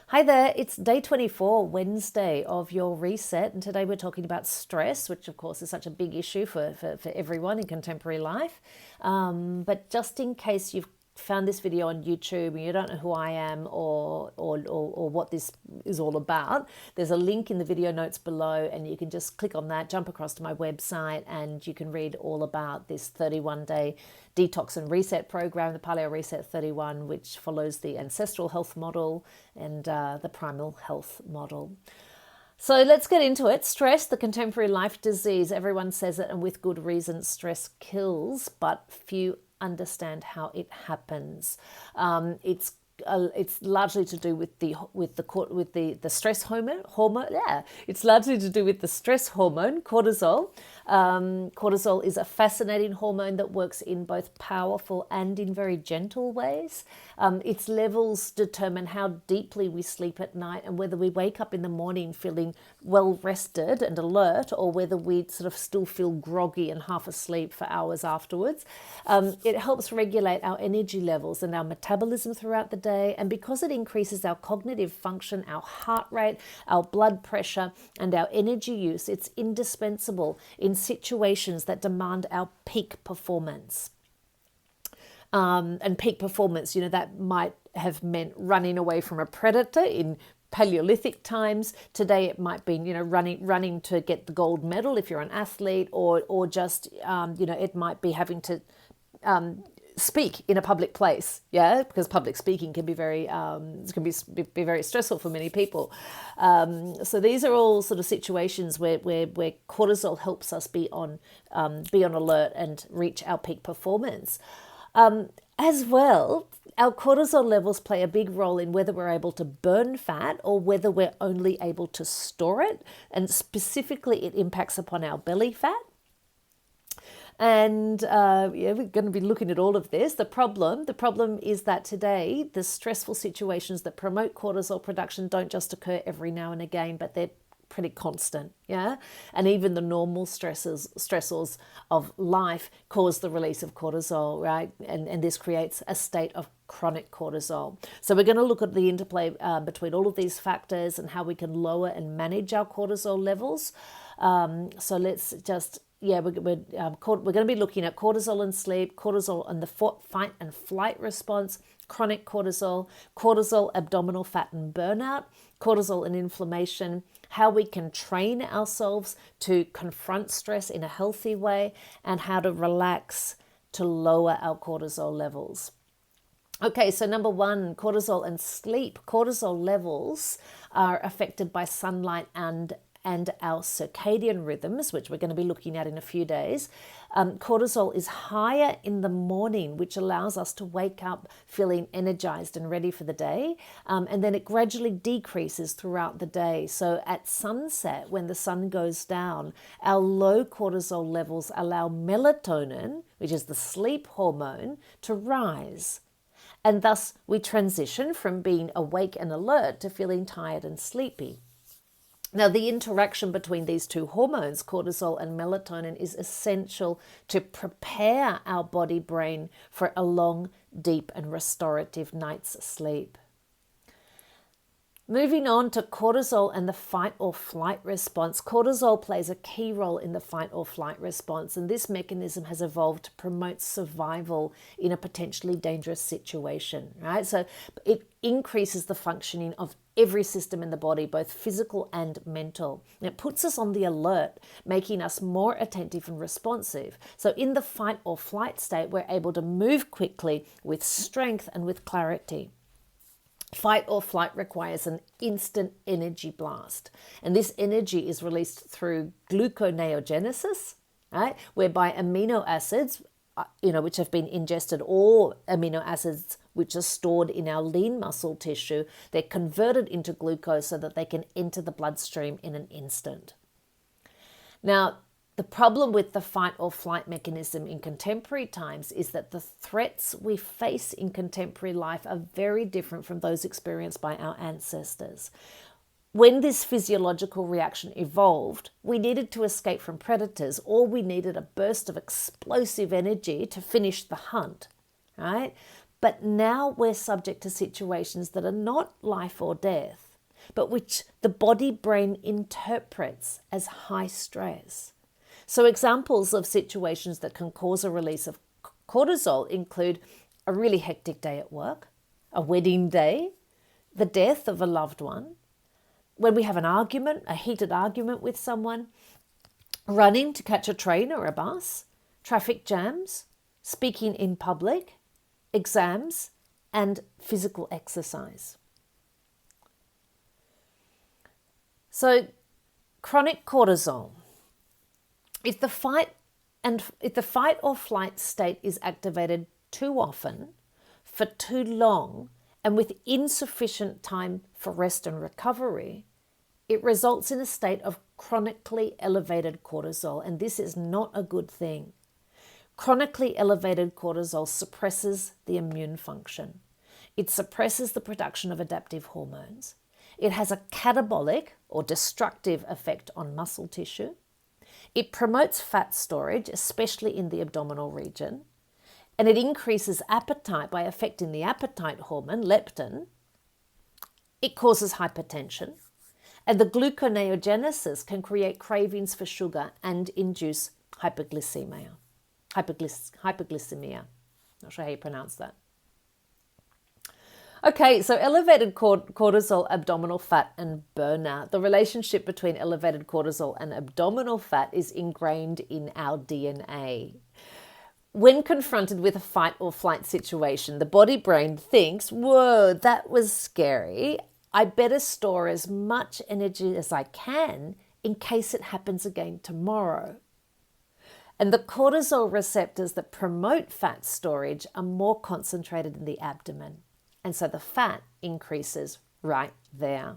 Hi there, it's day 24, Wednesday of your reset, and today we're talking about stress, which of course is such a big issue for everyone in contemporary life. But just in case you've found this video on YouTube and you don't know who I am or what this is all about, there's a link in the video notes below and you can just click on that, jump across to my website, and you can read all about this 31-day detox and reset program, the Paleo Reset 31, which follows the ancestral health model and the primal health model. So let's get into it. Stress, the contemporary life disease. Everyone says it, and with good reason. Stress kills, but few understand how it happens. It's largely to do with the stress hormone. Yeah, it's largely to do with the stress hormone cortisol. Cortisol is a fascinating hormone that works in both powerful and in very gentle ways. Its levels determine how deeply we sleep at night and whether we wake up in the morning feeling well rested and alert, or whether we sort of still feel groggy and half asleep for hours afterwards. It helps regulate our energy levels and our metabolism throughout the day, and because it increases our cognitive function, our heart rate, our blood pressure, and our energy use, it's indispensable in situations that demand our peak performance. And peak performance, that might have meant running away from a predator in Paleolithic times. Today it might be, running to get the gold medal if you're an athlete, or just, it might be having to speak in a public place, because public speaking can be very very stressful for many people. So these are all sort of situations where cortisol helps us be on alert and reach our peak performance. As well, our cortisol levels play a big role in whether we're able to burn fat or whether we're only able to store it, and specifically it impacts upon our belly fat. And we're going to be looking at all of this. The problem is that today the stressful situations that promote cortisol production don't just occur every now and again, but they're pretty constant, and even the normal stressors of life cause the release of cortisol, right? And this creates a state of chronic cortisol. So we're going to look at the interplay between all of these factors and how we can lower and manage our cortisol levels. So let's just we're going to be looking at cortisol and sleep, cortisol and the fight and flight response, chronic cortisol, cortisol, abdominal fat and burnout, cortisol and inflammation, how we can train ourselves to confront stress in a healthy way, and how to relax to lower our cortisol levels. Okay, so number one, cortisol and sleep. Cortisol levels are affected by sunlight and our circadian rhythms, which we're going to be looking at in a few days. Cortisol is higher in the morning, which allows us to wake up feeling energized and ready for the day. And then it gradually decreases throughout the day. So at sunset, when the sun goes down, our low cortisol levels allow melatonin, which is the sleep hormone, to rise. And thus we transition from being awake and alert to feeling tired and sleepy. Now, the interaction between these two hormones, cortisol and melatonin, is essential to prepare our body-brain for a long, deep, and restorative night's sleep. Moving on to cortisol and the fight or flight response. Cortisol plays a key role in the fight or flight response, and this mechanism has evolved to promote survival in a potentially dangerous situation, right? So it increases the functioning of every system in the body, both physical and mental. And it puts us on the alert, making us more attentive and responsive. So in the fight or flight state, we're able to move quickly with strength and with clarity. Fight or flight requires an instant energy blast. And this energy is released through gluconeogenesis, right? Whereby amino acids, which have been ingested, or amino acids which are stored in our lean muscle tissue, they're converted into glucose so that they can enter the bloodstream in an instant. Now, the problem with the fight or flight mechanism in contemporary times is that the threats we face in contemporary life are very different from those experienced by our ancestors. When this physiological reaction evolved, we needed to escape from predators, or we needed a burst of explosive energy to finish the hunt, right? But now we're subject to situations that are not life or death, but which the body-brain interprets as high stress. So examples of situations that can cause a release of cortisol include a really hectic day at work, a wedding day, the death of a loved one, when we have an argument, a heated argument with someone, running to catch a train or a bus, traffic jams, speaking in public, exams, and physical exercise. So, chronic cortisol. If the fight or flight state is activated too often, for too long, and with insufficient time for rest and recovery, it results in a state of chronically elevated cortisol, and this is not a good thing. Chronically elevated cortisol suppresses the immune function. It suppresses the production of adaptive hormones. It has a catabolic or destructive effect on muscle tissue. It promotes fat storage, especially in the abdominal region. And it increases appetite by affecting the appetite hormone, leptin. It causes hypertension. And the gluconeogenesis can create cravings for sugar and induce hyperglycemia. Hyperglycemia. Not sure how you pronounce that. Okay, so elevated cortisol, abdominal fat, and burnout. The relationship between elevated cortisol and abdominal fat is ingrained in our DNA. When confronted with a fight or flight situation, the body-brain thinks, whoa, that was scary. I better store as much energy as I can in case it happens again tomorrow. And the cortisol receptors that promote fat storage are more concentrated in the abdomen. And so the fat increases right there.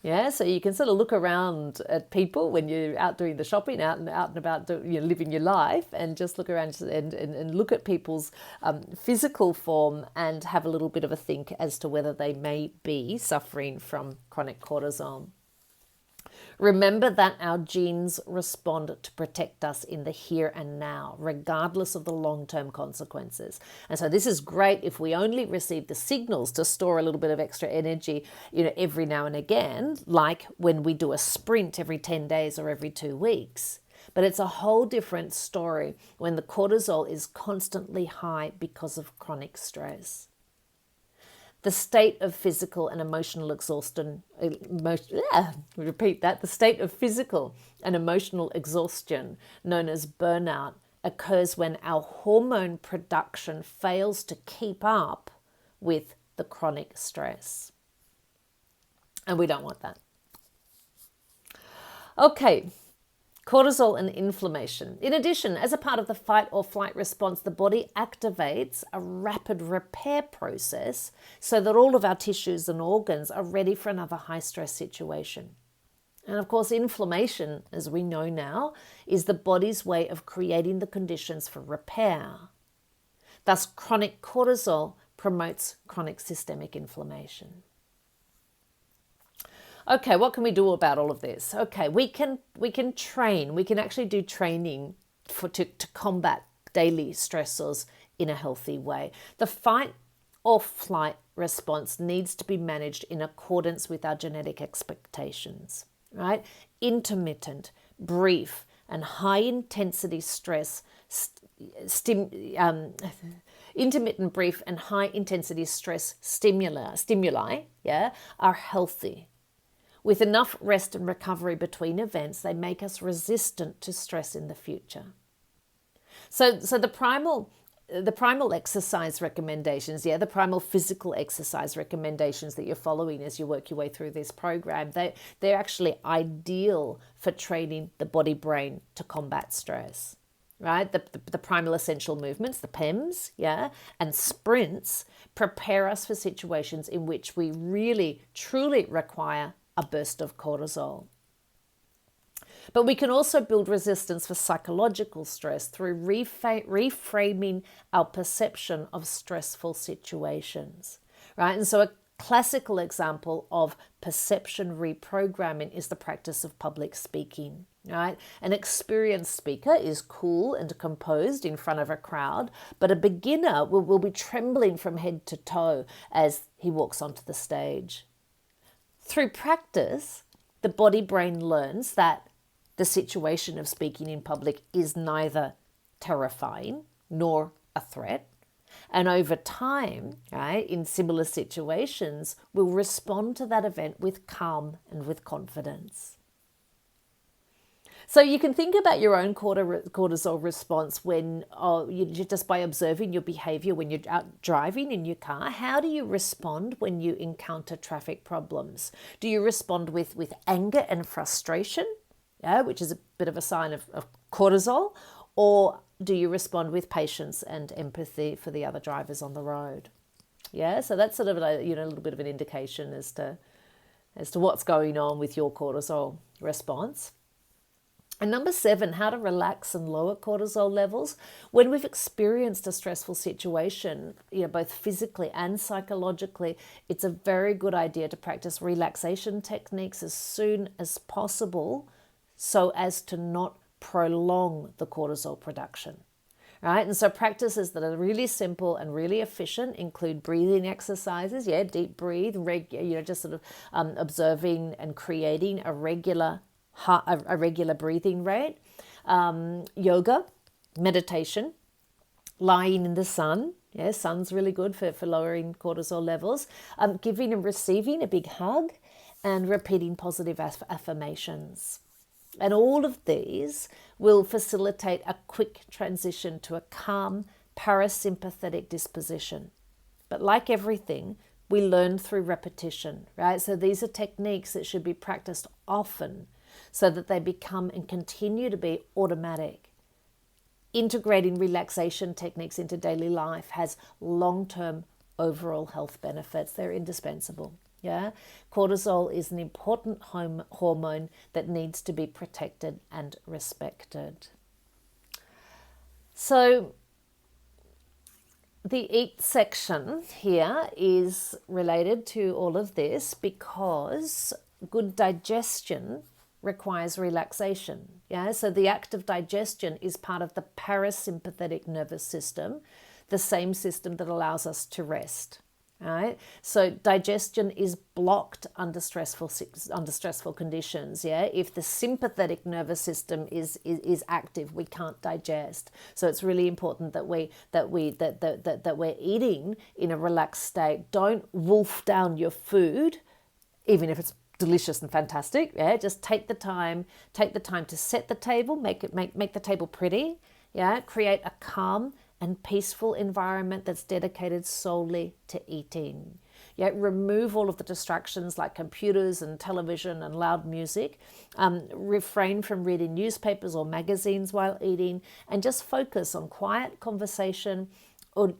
Yeah, so you can sort of look around at people when you're out doing the shopping, out and about, living your life, and just look around and look at people's physical form and have a little bit of a think as to whether they may be suffering from chronic cortisol. Remember that our genes respond to protect us in the here and now, regardless of the long-term consequences. And so this is great if we only receive the signals to store a little bit of extra energy, every now and again, like when we do a sprint every 10 days or every 2 weeks. But it's a whole different story when the cortisol is constantly high because of chronic stress. The state of physical and emotional exhaustion, the state of physical and emotional exhaustion, known as burnout, occurs when our hormone production fails to keep up with the chronic stress. And we don't want that. Okay. Cortisol and inflammation. In addition, as a part of the fight or flight response, the body activates a rapid repair process so that all of our tissues and organs are ready for another high-stress situation. And of course, inflammation, as we know now, is the body's way of creating the conditions for repair. Thus, chronic cortisol promotes chronic systemic inflammation. Okay, what can we do about all of this? Okay, we can train. We can actually do training to combat daily stressors in a healthy way. The fight or flight response needs to be managed in accordance with our genetic expectations, right? Intermittent, brief, and high-intensity stress intermittent, brief, and high-intensity stress stimuli, are healthy. With enough rest and recovery between events, they make us resistant to stress in the future. So the primal exercise recommendations, the primal physical exercise recommendations that you're following as you work your way through this program, they're actually ideal for training the body-brain to combat stress, right? The primal essential movements, the PEMs, and sprints prepare us for situations in which we really, truly require a burst of cortisol. But we can also build resistance for psychological stress through reframing our perception of stressful situations, right? And so a classical example of perception reprogramming is the practice of public speaking. right? An experienced speaker is cool and composed in front of a crowd, but a beginner will be trembling from head to toe as he walks onto the stage. Through practice, the body-brain learns that the situation of speaking in public is neither terrifying nor a threat. And over time, right, in similar situations, will respond to that event with calm and with confidence. So you can think about your own cortisol response when just by observing your behavior when you're out driving in your car. How do you respond when you encounter traffic problems? Do you respond with anger and frustration, which is a bit of a sign of cortisol, or do you respond with patience and empathy for the other drivers on the road? Yeah, so that's sort of a little bit of an indication as to what's going on with your cortisol response. And number 7, how to relax and lower cortisol levels. When we've experienced a stressful situation, both physically and psychologically, it's a very good idea to practice relaxation techniques as soon as possible so as to not prolong the cortisol production. Right? And so practices that are really simple and really efficient include breathing exercises, deep breathe, just sort of observing and creating a regular breathing rate, yoga, meditation, lying in the sun. Sun's really good for lowering cortisol levels. Giving and receiving a big hug, and repeating positive affirmations. And all of these will facilitate a quick transition to a calm, parasympathetic disposition. But like everything, we learn through repetition, right? So these are techniques that should be practiced often so that they become and continue to be automatic. Integrating relaxation techniques into daily life has long-term overall health benefits. They're indispensable. Cortisol is an important hormone that needs to be protected and respected. So the eat section here is related to all of this because good digestion requires relaxation. So the act of digestion is part of the parasympathetic nervous system, the same system that allows us to rest. Right? So digestion is blocked under stressful conditions. If the sympathetic nervous system is active, we can't digest. So it's really important that we're eating in a relaxed state. Don't wolf down your food, even if it's delicious and fantastic. Just take the time to set the table, make the table pretty. Create a calm and peaceful environment that's dedicated solely to eating. Remove all of the distractions like computers and television and loud music. Refrain from reading newspapers or magazines while eating, and just focus on quiet conversation, or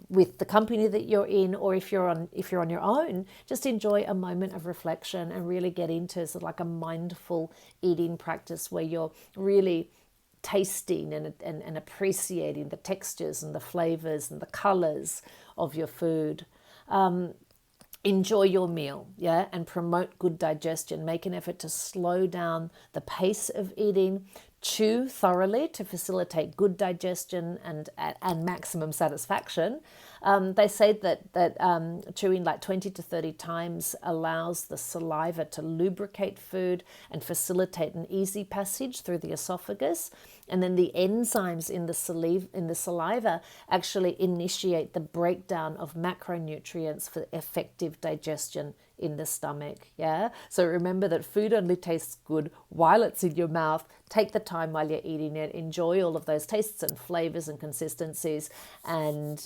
with the company that you're in, or if you're on your own, just enjoy a moment of reflection and really get into sort of like a mindful eating practice where you're really tasting and appreciating the textures and the flavors and the colors of your food. Enjoy your meal, and promote good digestion. Make an effort to slow down the pace of eating. Chew thoroughly to facilitate good digestion and maximum satisfaction. They say that chewing like 20 to 30 times allows the saliva to lubricate food and facilitate an easy passage through the esophagus. And then the enzymes in the saliva actually initiate the breakdown of macronutrients for effective digestion in the stomach. So remember that food only tastes good while it's in your mouth. Take the time while you're eating it. Enjoy all of those tastes and flavors and consistencies, and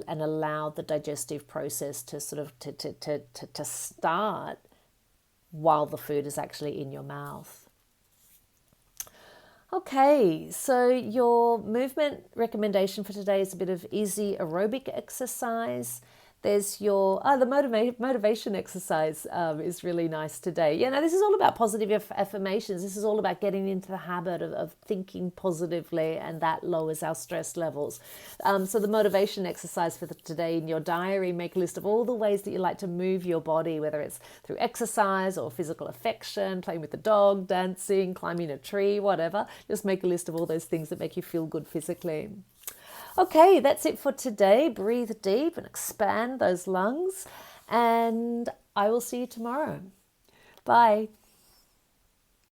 allow the digestive process to sort of to start while the food is actually in your mouth. Okay, so your movement recommendation for today is a bit of easy aerobic exercise. There's your the motivation exercise is really nice today. This is all about positive affirmations. This is all about getting into the habit of thinking positively, and that lowers our stress levels. So the motivation exercise for today in your diary, make a list of all the ways that you like to move your body, whether it's through exercise or physical affection, playing with the dog, dancing, climbing a tree, whatever. Just make a list of all those things that make you feel good physically. Okay, that's it for today. Breathe deep and expand those lungs, and I will see you tomorrow. Bye.